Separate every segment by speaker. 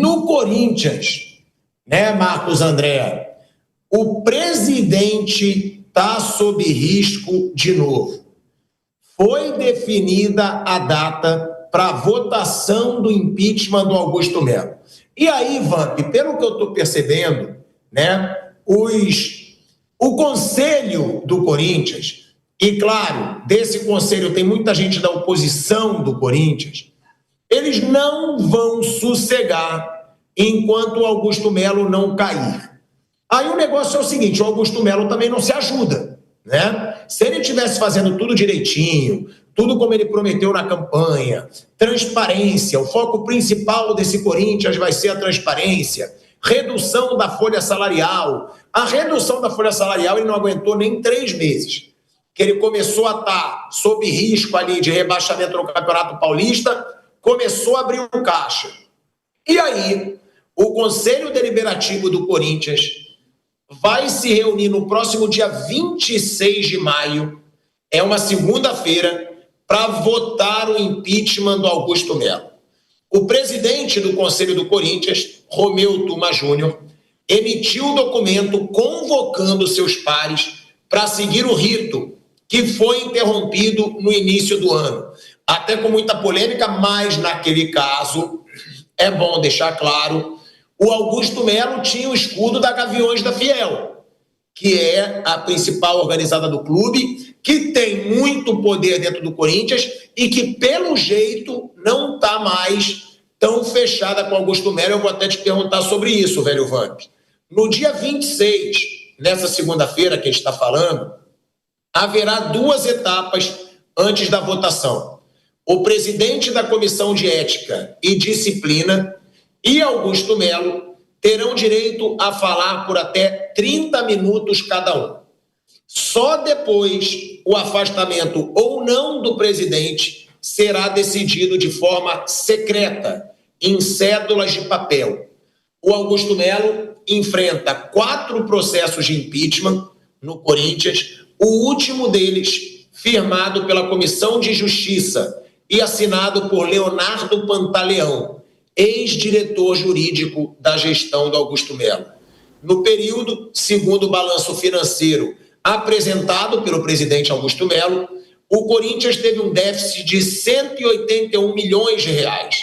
Speaker 1: No Corinthians, né, Marcos André, o presidente está sob risco de novo. Foi definida a data para votação do impeachment do Augusto Melo. E aí, Vamp, pelo que eu estou percebendo, né, o conselho do Corinthians, e claro, desse conselho tem muita gente da oposição do Corinthians, eles não vão sossegar enquanto o Augusto Melo não cair. Aí o negócio é o seguinte, o Augusto Melo também não se ajuda, né? Se ele estivesse fazendo tudo direitinho, tudo como ele prometeu na campanha, transparência, o foco principal desse Corinthians vai ser a transparência, redução da folha salarial. A redução da folha salarial ele não aguentou nem 3 meses, que ele começou a estar sob risco ali de rebaixamento no Campeonato Paulista, começou a abrir um caixa. E aí, o Conselho Deliberativo do Corinthians vai se reunir no próximo dia 26 de maio, é uma segunda-feira, para votar o impeachment do Augusto Melo. O presidente do Conselho do Corinthians, Romeu Tuma Júnior, emitiu um documento convocando seus pares para seguir o rito que foi interrompido no início do ano. Até com muita polêmica, mas naquele caso, é bom deixar claro, o Augusto Melo tinha o escudo da Gaviões da Fiel, que é a principal organizada do clube, que tem muito poder dentro do Corinthians e que, pelo jeito, não está mais tão fechada com o Augusto Melo. Eu vou até te perguntar sobre isso, velho Vamp. No dia 26, nessa segunda-feira que a gente está falando, haverá 2 etapas antes da votação. O presidente da Comissão de Ética e Disciplina e Augusto Melo terão direito a falar por até 30 minutos cada um. Só depois o afastamento ou não do presidente será decidido de forma secreta, em cédulas de papel. O Augusto Melo enfrenta 4 processos de impeachment no Corinthians, o último deles firmado pela Comissão de Justiça e assinado por Leonardo Pantaleão, ex-diretor jurídico da gestão do Augusto Melo. No período, segundo o balanço financeiro apresentado pelo presidente Augusto Melo, o Corinthians teve um déficit de 181 milhões de reais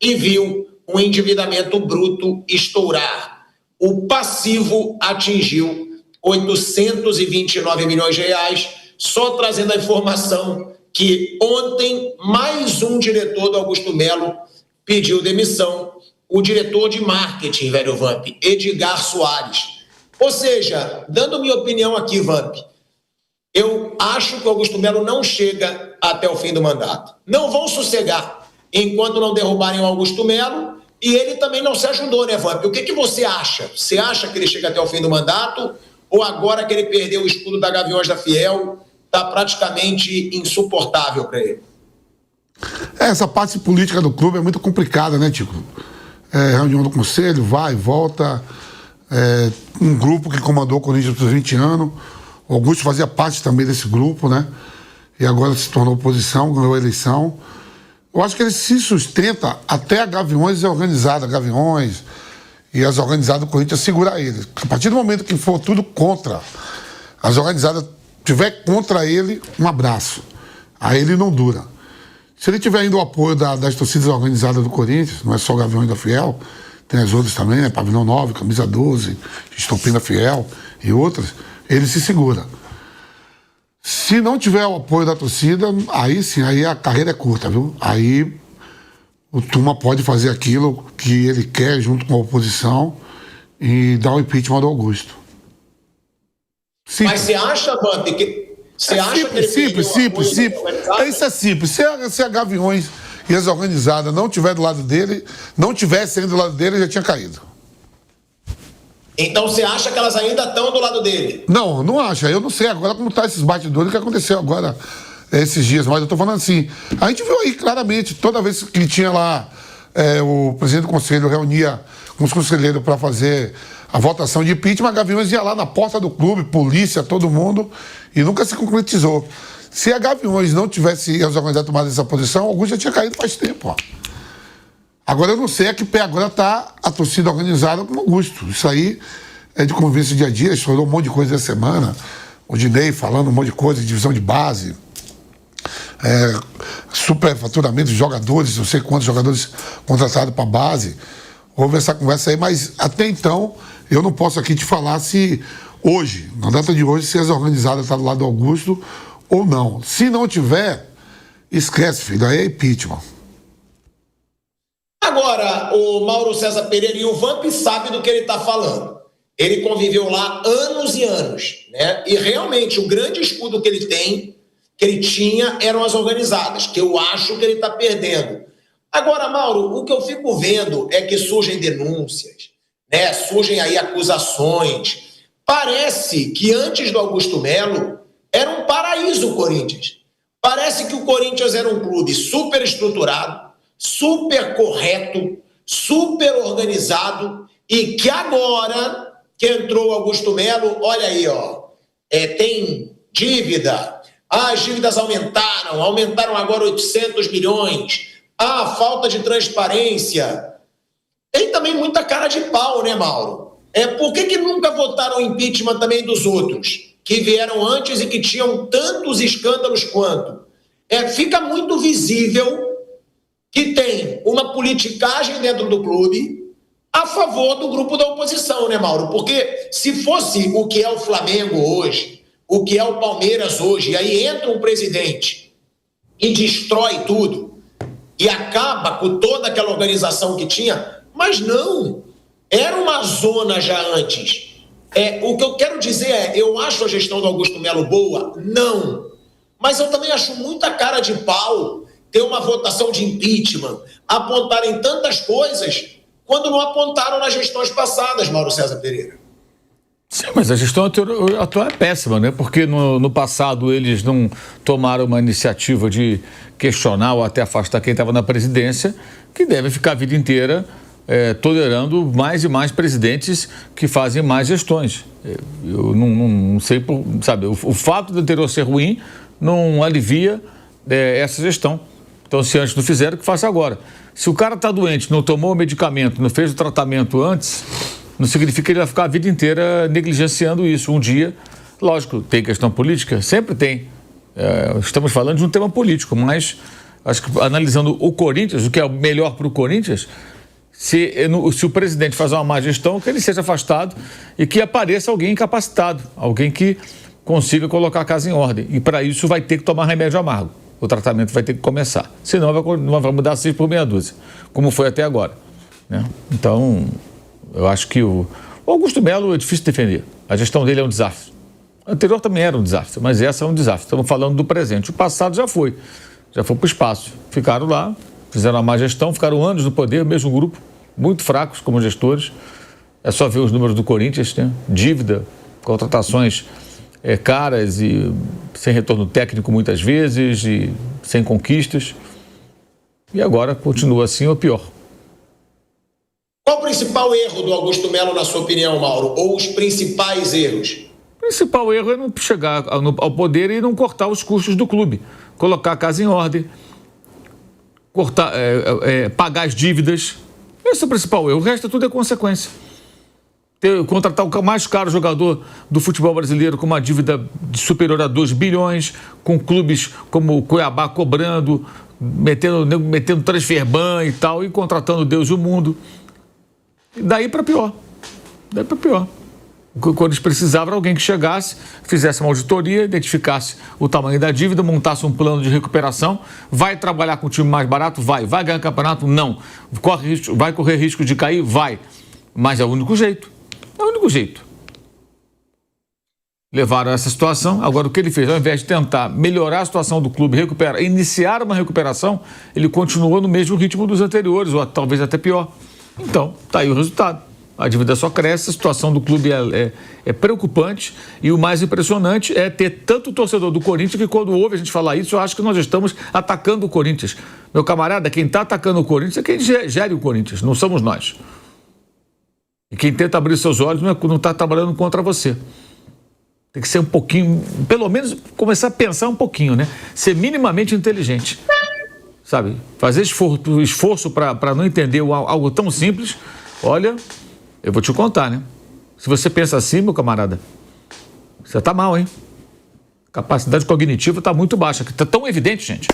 Speaker 1: e viu um endividamento bruto estourar. O passivo atingiu 829 milhões de reais, só trazendo a informação que ontem mais um diretor do Augusto Melo pediu demissão, o diretor de marketing, velho Vamp, Edgar Soares. Ou seja, dando minha opinião aqui, Vamp, eu acho que o Augusto Melo não chega até o fim do mandato. Não vão sossegar enquanto não derrubarem o Augusto Melo, e ele também não se ajudou, né, Vamp? O que você acha? Você acha que ele chega até o fim do mandato, ou agora que ele perdeu o escudo da Gaviões da Fiel, está praticamente insuportável para ele?
Speaker 2: Essa parte política do clube é muito complicada, né, Tico? Reunião do conselho, vai e volta. Um grupo que comandou o Corinthians por 20 anos. O Augusto fazia parte também desse grupo, né? E agora se tornou oposição, ganhou a eleição. Eu acho que ele se sustenta até a Gaviões organizada, Gaviões e as organizadas do Corinthians segurar ele. A partir do momento que for tudo contra, as organizadas tiver contra ele, um abraço. Aí ele não dura. Se ele tiver ainda o apoio das torcidas organizadas do Corinthians, não é só o Gaviões da Fiel, tem as outras também, né? Pavilhão 9, Camisa 12, Estompina Fiel e outras, ele se segura. Se não tiver o apoio da torcida, aí sim, aí a carreira é curta, viu? Aí o Tuma pode fazer aquilo que ele quer junto com a oposição e dar o impeachment do Augusto.
Speaker 1: Simples. Mas você acha, Vamp, que... Você acha que ele
Speaker 2: simples. Isso é simples. Se a Gaviões e as organizadas não estiverem do lado dele, não tivessem do lado dele, ele já tinha caído.
Speaker 1: Então você acha que elas ainda estão do lado dele?
Speaker 2: Não acho. Eu não sei agora como tá esses bastidores que aconteceu agora esses dias, mas eu tô falando assim. A gente viu aí claramente, toda vez que tinha lá o presidente do conselho reunia com os conselheiros para fazer a votação de impeachment, a Gaviões ia lá na porta do clube, polícia, todo mundo, e nunca se concretizou. Se a Gaviões não tivesse as organizadas tomado essa posição, alguns já tinha caído faz tempo. Ó. Agora eu não sei a que pé agora está a torcida organizada com o Augusto. Isso aí é de convivência dia a dia, estourou um monte de coisa essa semana. O Dinei falando um monte de coisa, de divisão de base, superfaturamento de jogadores, não sei quantos jogadores contratados para base. Houve essa conversa aí, mas até então eu não posso aqui te falar se hoje, na data de hoje, se as organizadas estão do lado do Augusto ou não. Se não tiver, esquece, filho, aí é impeachment.
Speaker 1: Agora, o Mauro César Pereira e o Vamp sabe do que ele está falando. Ele conviveu lá anos e anos, né? E realmente o grande escudo que ele tinha, eram as organizadas, que eu acho que ele está perdendo. Agora, Mauro, o que eu fico vendo é que surgem denúncias, né? Surgem aí acusações. Parece que antes do Augusto Melo era um paraíso o Corinthians. Parece que o Corinthians era um clube super estruturado, super correto, super organizado, e que agora que entrou o Augusto Melo, olha aí, ó, tem dívida, as dívidas aumentaram agora 800 milhões, falta de transparência. Tem também muita cara de pau, né, Mauro? Por que nunca votaram impeachment também dos outros, que vieram antes e que tinham tantos escândalos quanto? Fica muito visível que tem uma politicagem dentro do clube a favor do grupo da oposição, né, Mauro? Porque se fosse o que é o Flamengo hoje, o que é o Palmeiras hoje, e aí entra um presidente e destrói tudo e acaba com toda aquela organização que tinha, mas não, era uma zona já antes. O que eu quero dizer eu acho a gestão do Augusto Melo boa? Não. Mas eu também acho muita cara de pau ter uma votação de impeachment, apontarem tantas coisas quando não apontaram nas gestões passadas, Mauro César Pereira.
Speaker 3: Sim, mas a gestão atual é péssima, né? Porque no passado eles não tomaram uma iniciativa de questionar ou até afastar quem estava na presidência, que deve ficar a vida inteira tolerando mais e mais presidentes que fazem mais gestões. Eu não sei, sabe, o fato do anterior ser ruim não alivia essa gestão. Então, se antes não fizeram, que faça agora. Se o cara está doente, não tomou o medicamento, não fez o tratamento antes, não significa que ele vai ficar a vida inteira negligenciando isso. Um dia, lógico, tem questão política, sempre tem. Estamos falando de um tema político, mas acho que analisando o Corinthians, o que é o melhor para o Corinthians, se o presidente faz uma má gestão, que ele seja afastado e que apareça alguém incapacitado, alguém que consiga colocar a casa em ordem. E para isso vai ter que tomar remédio amargo. O tratamento vai ter que começar. Senão vai mudar 6 por meia dúzia, como foi até agora, né? Então, eu acho que o Augusto Melo é difícil de defender. A gestão dele é um desastre. A anterior também era um desastre, mas essa é um desastre. Estamos falando do presente. O passado já foi para o espaço. Ficaram lá, fizeram uma má gestão, ficaram anos no poder, mesmo grupo, muito fracos como gestores. É só ver os números do Corinthians, né? Dívida, contratações caras e sem retorno técnico muitas vezes e sem conquistas. E agora continua assim ou pior.
Speaker 1: Qual o principal erro do Augusto Melo, na sua opinião, Mauro? Ou os principais erros?
Speaker 3: O principal erro é não chegar ao poder e não cortar os custos do clube. Colocar a casa em ordem, pagar as dívidas. Esse é o principal erro. O resto tudo é consequência. Contratar o mais caro jogador do futebol brasileiro com uma dívida superior a 2 bilhões, com clubes como o Cuiabá cobrando, metendo transfer ban e tal, e contratando Deus e o mundo. E daí para pior. Quando eles precisavam, alguém que chegasse, fizesse uma auditoria, identificasse o tamanho da dívida, montasse um plano de recuperação. Vai trabalhar com um time mais barato? Vai ganhar campeonato? Não. Vai correr risco de cair? Vai. Mas é o único jeito. Levaram a essa situação. Agora, o que ele fez? Ao invés de tentar melhorar a situação do clube, iniciar uma recuperação, ele continuou no mesmo ritmo dos anteriores, ou talvez até pior. Então, está aí o resultado. A dívida só cresce, a situação do clube é preocupante, e o mais impressionante é ter tanto torcedor do Corinthians que, quando ouve a gente falar isso, eu acho que nós estamos atacando o Corinthians. Meu camarada, quem está atacando o Corinthians é quem gere o Corinthians, não somos nós. E quem tenta abrir seus olhos não está trabalhando contra você. Tem que ser um pouquinho, pelo menos começar a pensar um pouquinho, né? Ser minimamente inteligente. sabe? Fazer esforço para não entender algo tão simples, olha, eu vou te contar, né? Se você pensa assim, meu camarada, você tá mal, hein? Capacidade cognitiva tá muito baixa, que tá tão evidente, gente.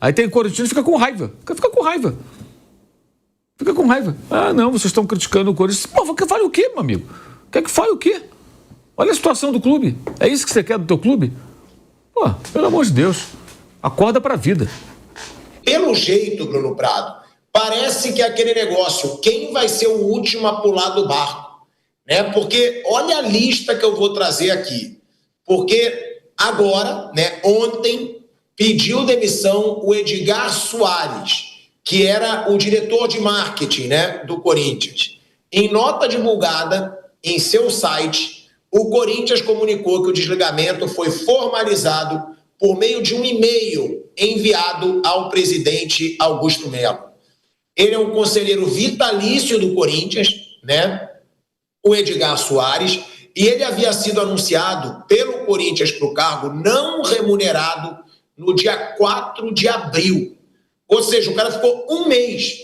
Speaker 3: Aí tem corintiano que fica com raiva. Fica com raiva. Fica com raiva. Ah, não, vocês estão criticando o Corinthians. Pô, que fale o quê, meu amigo? Quer que fale o quê? Olha a situação do clube. É isso que você quer do teu clube? Pô, pelo amor de Deus, acorda pra vida.
Speaker 1: Pelo jeito, Bruno Prado, parece que é aquele negócio, quem vai ser o último a pular do barco? Né? Porque olha a lista que eu vou trazer aqui. Porque agora, né, ontem, pediu demissão o Edgar Soares, que era o diretor de marketing, né, do Corinthians. Em nota divulgada em seu site, o Corinthians comunicou que o desligamento foi formalizado por meio de um e-mail enviado ao presidente Augusto Melo. Ele é um conselheiro vitalício do Corinthians, né, o Edgar Soares, e ele havia sido anunciado pelo Corinthians para o cargo não remunerado no dia 4 de abril. Ou seja, o cara ficou um mês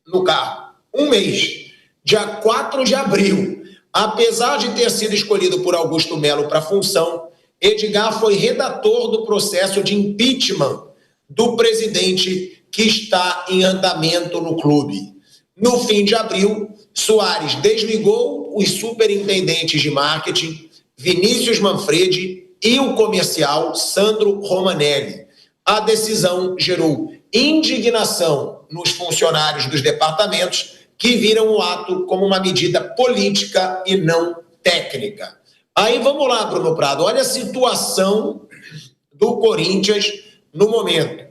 Speaker 1: no cargo. Um mês. Dia 4 de abril. Apesar de ter sido escolhido por Augusto Melo para a função, Edgar foi redator do processo de impeachment do presidente que está em andamento no clube. No fim de abril, Soares desligou os superintendentes de marketing, Vinícius Manfredi, e o comercial Sandro Romanelli. A decisão gerou indignação nos funcionários dos departamentos que viram o ato como uma medida política e não técnica. Aí vamos lá, Bruno Prado, olha a situação do Corinthians no momento.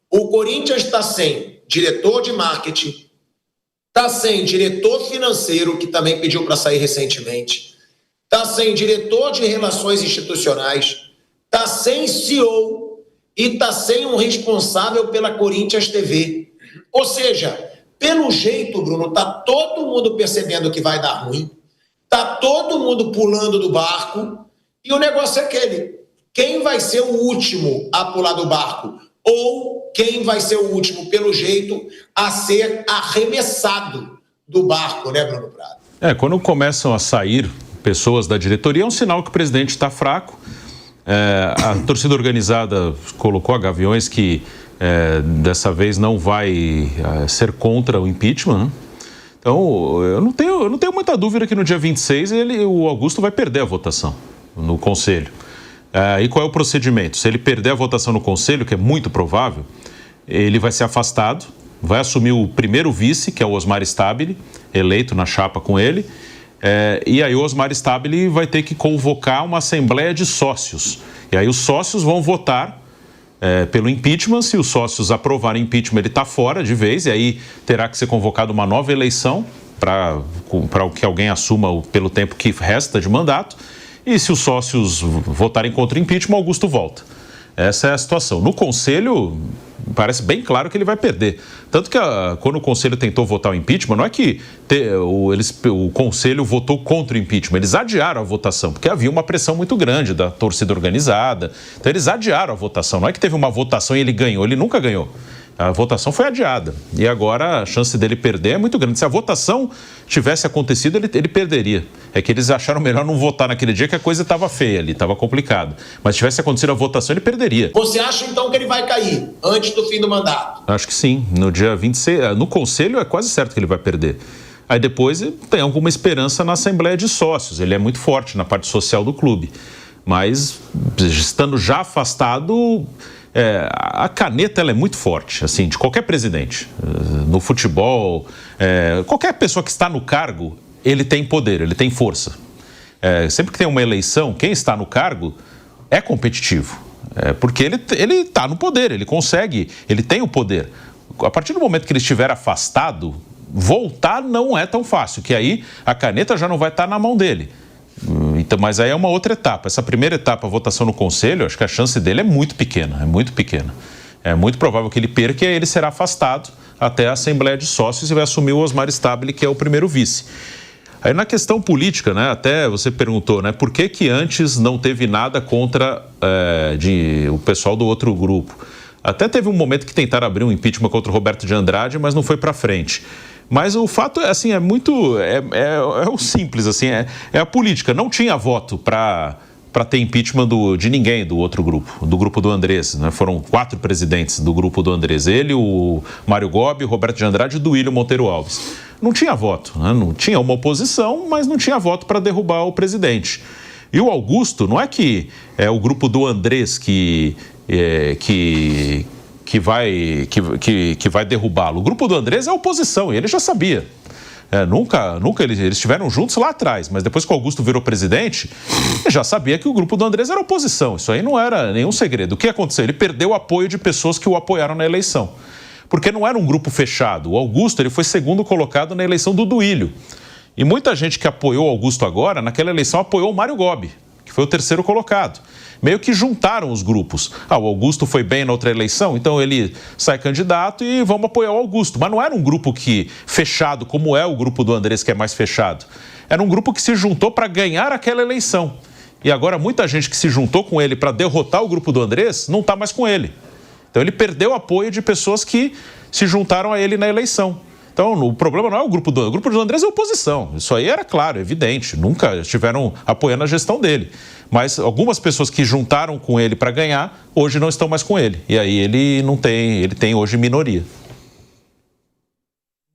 Speaker 1: O Corinthians está sem diretor de marketing, está sem diretor financeiro, que também pediu para sair recentemente, está sem diretor de relações institucionais, está sem CEO e está sem um responsável pela Corinthians TV. Ou seja, pelo jeito, Bruno, está todo mundo percebendo que vai dar ruim, está todo mundo pulando do barco e o negócio é aquele. Quem vai ser o último a pular do barco? Ou quem vai ser o último, pelo jeito, a ser arremessado do barco, né, Bruno Prado?
Speaker 4: Quando começam a sair pessoas da diretoria, é um sinal que o presidente está fraco. A torcida organizada colocou a Gaviões que dessa vez não vai ser contra o impeachment, né? Então, eu não tenho muita dúvida que no dia 26 o Augusto vai perder a votação no Conselho. E qual é o procedimento? Se ele perder a votação no Conselho, que é muito provável, ele vai ser afastado, vai assumir o primeiro vice, que é o Osmar Stabile, eleito na chapa com ele, e aí o Osmar Stabile vai ter que convocar uma assembleia de sócios. E aí os sócios vão votar pelo impeachment. Se os sócios aprovarem impeachment, ele está fora de vez, e aí terá que ser convocada uma nova eleição para que alguém assuma pelo tempo que resta de mandato. E se os sócios votarem contra o impeachment, Augusto volta. Essa é a situação. No Conselho, parece bem claro que ele vai perder. Tanto que quando o Conselho tentou votar o impeachment, não é que o Conselho votou contra o impeachment, eles adiaram a votação, porque havia uma pressão muito grande da torcida organizada. Então eles adiaram a votação, não é que teve uma votação e ele ganhou, ele nunca ganhou. A votação foi adiada e agora a chance dele perder é muito grande. Se a votação tivesse acontecido, ele perderia. É que eles acharam melhor não votar naquele dia, que a coisa estava feia ali, estava complicado. Mas se tivesse acontecido a votação, ele perderia.
Speaker 1: Você acha então que ele vai cair antes do fim do mandato?
Speaker 4: Acho que sim. No dia 26, no Conselho é quase certo que ele vai perder. Aí depois tem alguma esperança na Assembleia de Sócios. Ele é muito forte na parte social do clube. Mas estando já afastado... a caneta ela é muito forte, assim, de qualquer presidente. No futebol, qualquer pessoa que está no cargo, ele tem poder, ele tem força. Sempre que tem uma eleição, quem está no cargo é competitivo. Porque ele está no poder, ele consegue, ele tem o poder. A partir do momento que ele estiver afastado, voltar não é tão fácil, que aí a caneta já não vai estar na mão dele. Então, mas aí é uma outra etapa. Essa primeira etapa, a votação no Conselho, acho que a chance dele é muito pequena, É muito provável que ele perca e aí ele será afastado até a Assembleia de Sócios e vai assumir o Osmar Stabile, que é o primeiro vice. Aí na questão política, né, até você perguntou, né, por que antes não teve nada contra o pessoal do outro grupo? Até teve um momento que tentaram abrir um impeachment contra o Roberto de Andrade, mas não foi para frente. Mas o fato é assim, é o simples, assim, é a política. Não tinha voto para ter impeachment de ninguém do outro grupo, do grupo do Andrés, né? Foram 4 presidentes do grupo do Andrés. Ele, o Mário Gobi, o Roberto de Andrade e o Duílio Monteiro Alves. Não tinha voto, né? Não tinha uma oposição, mas não tinha voto para derrubar o presidente. E o Augusto, não é que é o grupo do Andrés que vai derrubá-lo. O grupo do Andrés é a oposição, e ele já sabia. Nunca eles estiveram juntos lá atrás, mas depois que o Augusto virou presidente, ele já sabia que o grupo do Andrés era oposição. Isso aí não era nenhum segredo. O que aconteceu? Ele perdeu o apoio de pessoas que o apoiaram na eleição. Porque não era um grupo fechado. O Augusto ele foi segundo colocado na eleição do Duílio. E muita gente que apoiou o Augusto agora, naquela eleição, apoiou o Mário Gobi, que foi o terceiro colocado. Meio que juntaram os grupos. O Augusto foi bem na outra eleição, então ele sai candidato e vamos apoiar o Augusto. Mas não era um grupo fechado, como é o grupo do Andrés, que é mais fechado. Era um grupo que se juntou para ganhar aquela eleição. E agora muita gente que se juntou com ele para derrotar o grupo do Andrés não está mais com ele. Então ele perdeu o apoio de pessoas que se juntaram a ele na eleição. Então, o problema não é o grupo do Andrés é a oposição. Isso aí era claro, evidente. Nunca estiveram apoiando a gestão dele. Mas algumas pessoas que juntaram com ele para ganhar, hoje não estão mais com ele. E aí ele tem hoje minoria.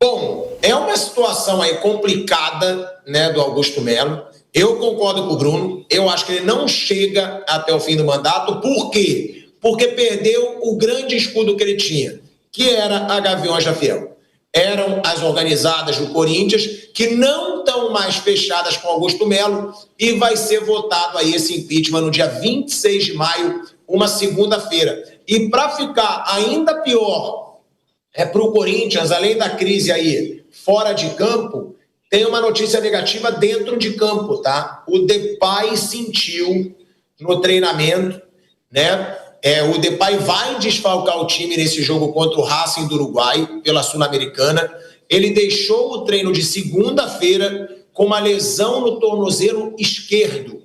Speaker 1: Bom, é uma situação aí complicada, né, do Augusto Melo. Eu concordo com o Bruno. Eu acho que ele não chega até o fim do mandato. Por quê? Porque perdeu o grande escudo que ele tinha, que era a Gaviões da Fiel. Eram as organizadas do Corinthians, que não estão mais fechadas com Augusto Melo, e vai ser votado aí esse impeachment no dia 26 de maio, uma segunda-feira. E para ficar ainda pior para o Corinthians, além da crise aí fora de campo, tem uma notícia negativa dentro de campo, tá? O Depay sentiu no treinamento, né? O Depay vai desfalcar o time nesse jogo contra o Racing do Uruguai, pela Sul-Americana. Ele deixou o treino de segunda-feira com uma lesão no tornozelo esquerdo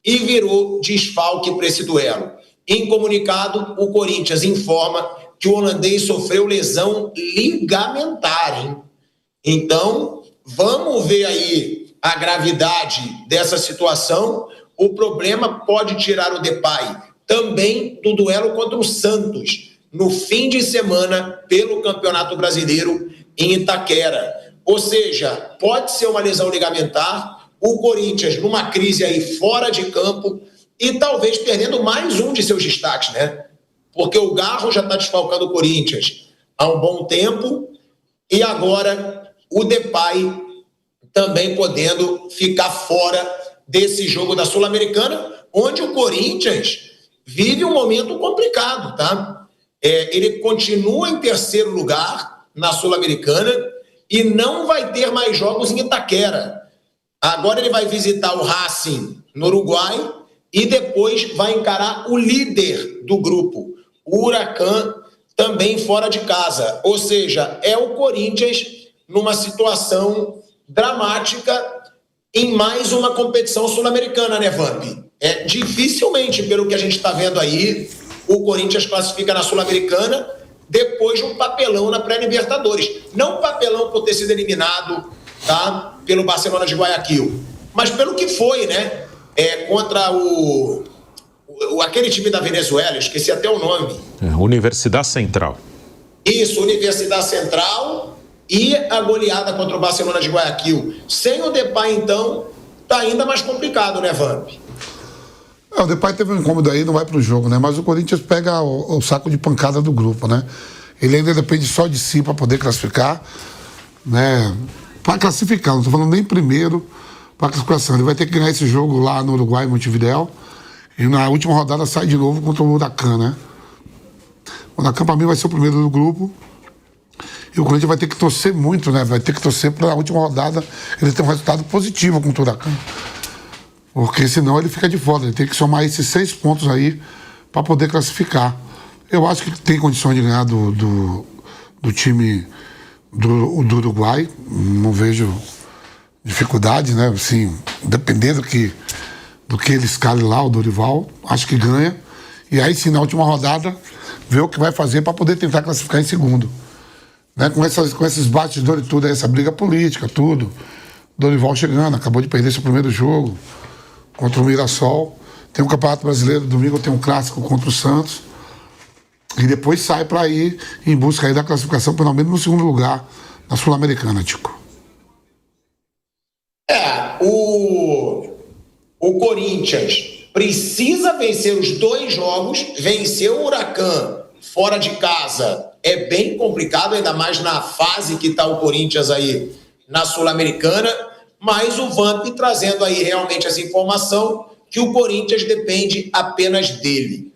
Speaker 1: e virou desfalque para esse duelo. Em comunicado, o Corinthians informa que o holandês sofreu lesão ligamentar, hein? Então, vamos ver aí a gravidade dessa situação. O problema pode tirar o Depay também do duelo contra o Santos, no fim de semana, pelo Campeonato Brasileiro em Itaquera. Ou seja, pode ser uma lesão ligamentar, o Corinthians numa crise aí fora de campo e talvez perdendo mais um de seus destaques, né? Porque o Garro já está desfalcando o Corinthians há um bom tempo e agora o Depay também podendo ficar fora desse jogo da Sul-Americana, onde o Corinthians vive um momento complicado, tá? Ele continua em terceiro lugar na Sul-Americana e não vai ter mais jogos em Itaquera. Agora ele vai visitar o Racing no Uruguai e depois vai encarar o líder do grupo, o Huracan, também fora de casa. Ou seja, é o Corinthians numa situação dramática em mais uma competição sul-americana, né, Vamp? Dificilmente, pelo que a gente está vendo aí, o Corinthians classifica na Sul-Americana depois de um papelão na pré-Libertadores. Não papelão por ter sido eliminado, tá, pelo Barcelona de Guayaquil, mas pelo que foi, né? Contra aquele time da Venezuela, esqueci até o nome.
Speaker 4: Universidade Central.
Speaker 1: Isso, Universidade Central e a goleada contra o Barcelona de Guayaquil. Sem o Depay, então, tá ainda mais complicado, né, Vamp?
Speaker 2: O Depay teve um incômodo aí, não vai pro jogo, né? Mas o Corinthians pega o saco de pancada do grupo, né? Ele ainda depende só de si para poder classificar, né? Para classificar, não estou falando nem primeiro para classificação. Ele vai ter que ganhar esse jogo lá no Uruguai, em Montevidéu. E na última rodada sai de novo contra o Huracan, né? O Huracan, para mim, vai ser o primeiro do grupo. E o Corinthians vai ter que torcer muito, né? Vai ter que torcer para a última rodada ele ter um resultado positivo contra o Huracan. Porque senão ele fica de fora. Ele tem que somar esses 6 pontos aí para poder classificar. Eu acho que tem condições de ganhar do time do Uruguai. Não vejo dificuldade, né? Assim, dependendo do que ele escale lá, o Dorival, acho que ganha. E aí sim, na última rodada, ver o que vai fazer para poder tentar classificar em segundo. Né? Com esses bastidores e tudo, essa briga política, tudo. Dorival chegando, acabou de perder seu primeiro jogo contra o Mirassol. Tem um Campeonato Brasileiro, domingo tem um clássico contra o Santos. E depois sai para ir em busca aí da classificação, pelo menos no segundo lugar, na Sul-Americana, Tico.
Speaker 1: O Corinthians precisa vencer os 2 jogos, vencer o Huracan fora de casa é bem complicado, ainda mais na fase que está o Corinthians aí na Sul-Americana, mas o Vamp trazendo aí realmente essa informação que o Corinthians depende apenas dele.